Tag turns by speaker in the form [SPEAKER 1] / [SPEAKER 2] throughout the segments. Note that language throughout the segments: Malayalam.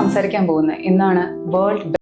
[SPEAKER 1] സംസാരിക്കാൻ പോകുന്നത് ഇന്നാണ് world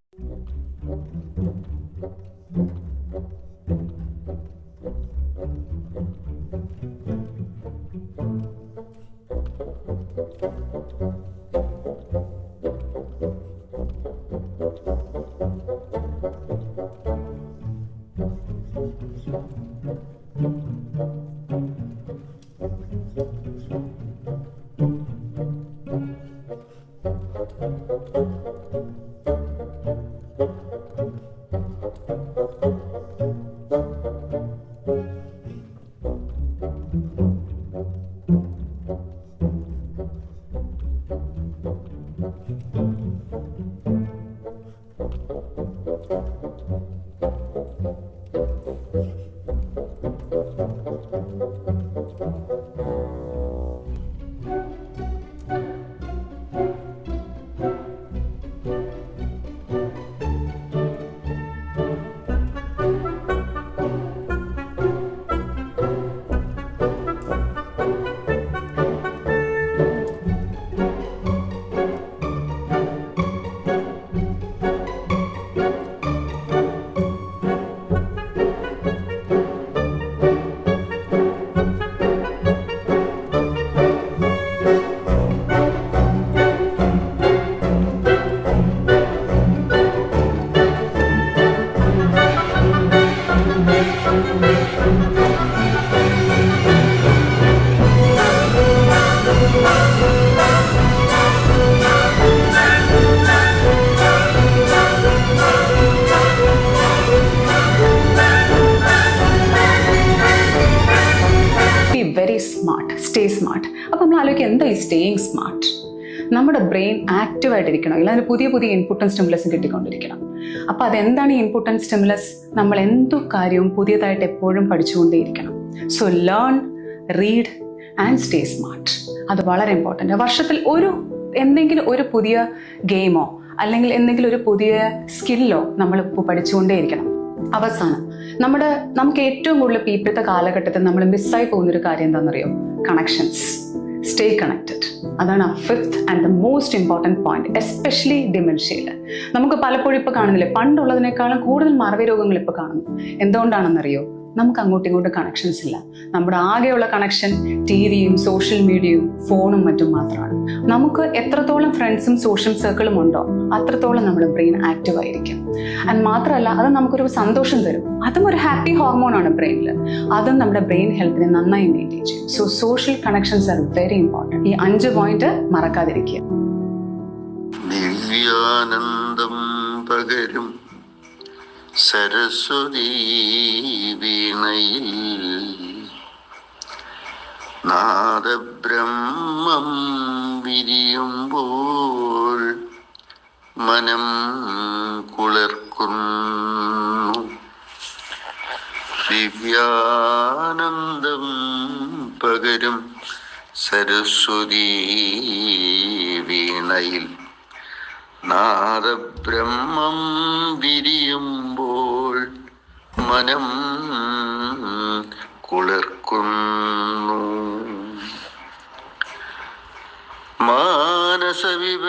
[SPEAKER 1] very smart, stay smart. അപ്പോൾ നമ്മൾ ആലോചിക്കുക എന്താ ഈ സ്റ്റേയിങ് സ്മാർട്ട്? നമ്മുടെ ബ്രെയിൻ ആക്റ്റീവായിട്ടിരിക്കണം, ഇല്ലാതെ പുതിയ പുതിയ ഇൻപുട്ടും സ്റ്റിമുലസും കിട്ടിക്കൊണ്ടിരിക്കണം. അപ്പോൾ അതെന്താണ് ഈ ഇൻപുട്ട് ആൻഡ് സ്റ്റിമുലസ്? നമ്മൾ എന്തു കാര്യവും പുതിയതായിട്ട് എപ്പോഴും പഠിച്ചുകൊണ്ടേയിരിക്കണം. So learn, read and stay smart. അത് വളരെ ഇമ്പോർട്ടൻ്റ്. വർഷത്തിൽ എന്തെങ്കിലും ഒരു പുതിയ ഗെയിമോ അല്ലെങ്കിൽ എന്തെങ്കിലും ഒരു പുതിയ സ്കില്ലോ നമ്മളിപ്പോൾ പഠിച്ചുകൊണ്ടേയിരിക്കണം. അവസാനം നമുക്ക് ഏറ്റവും കൂടുതൽ ഇപ്പോഴത്തെ കാലഘട്ടത്തിൽ നമ്മൾ മിസ്സായി പോകുന്നൊരു കാര്യം എന്താണെന്നറിയോ? കണക്ഷൻസ്. Stay connected. അതാണ് 5th and the most important point, especially ഡിമെൻഷ്യയിൽ. നമുക്ക് പലപ്പോഴും ഇപ്പോൾ കാണുന്നില്ലേ, പണ്ടുള്ളതിനേക്കാളും കൂടുതൽ മറവി രോഗങ്ങൾ ഇപ്പോൾ കാണുന്നു. എന്തുകൊണ്ടാണെന്നറിയോ? നമുക്ക് അങ്ങോട്ടും ഇങ്ങോട്ടും കണക്ഷൻസ് ഇല്ല. നമ്മുടെ ആകെയുള്ള കണക്ഷൻ ടിവിയും സോഷ്യൽ മീഡിയയും ഫോണും മറ്റും മാത്രമാണ്. നമുക്ക് എത്രത്തോളം ഫ്രണ്ട്സും സോഷ്യൽ സർക്കിളും ഉണ്ടോ അത്രത്തോളം നമ്മുടെ ബ്രെയിൻ ആക്റ്റീവ് ആയിരിക്കും. ആൻഡ് മാത്രമല്ല, അത് നമുക്കൊരു സന്തോഷം തരും. അതും ഒരു ഹാപ്പി ഹോർമോണാണ് ബ്രെയിനിൽ. അതും നമ്മുടെ ബ്രെയിൻ ഹെൽത്തിനെ നന്നായി മെയിൻറ്റെയിൻ ചെയ്യും. So social connections are very important. ഈ 5 പോയിന്റ് മറക്കാതിരിക്കുക.
[SPEAKER 2] ദിവ്യാനന്ദം പകരും സരസ്വതീ വീണയിൽ നാദബ്രഹ്മം വിരിയുമ്പോൾ മനം കുളിർക്കുന്നു. ദിവ്യാനന്ദം പകരും സരസ്വതീ വീണയിൽ നാദബ്രഹ്മം വിരിയുമ്പോൾ മനം കുളിർക്കുന്നു. മാനസവിഭ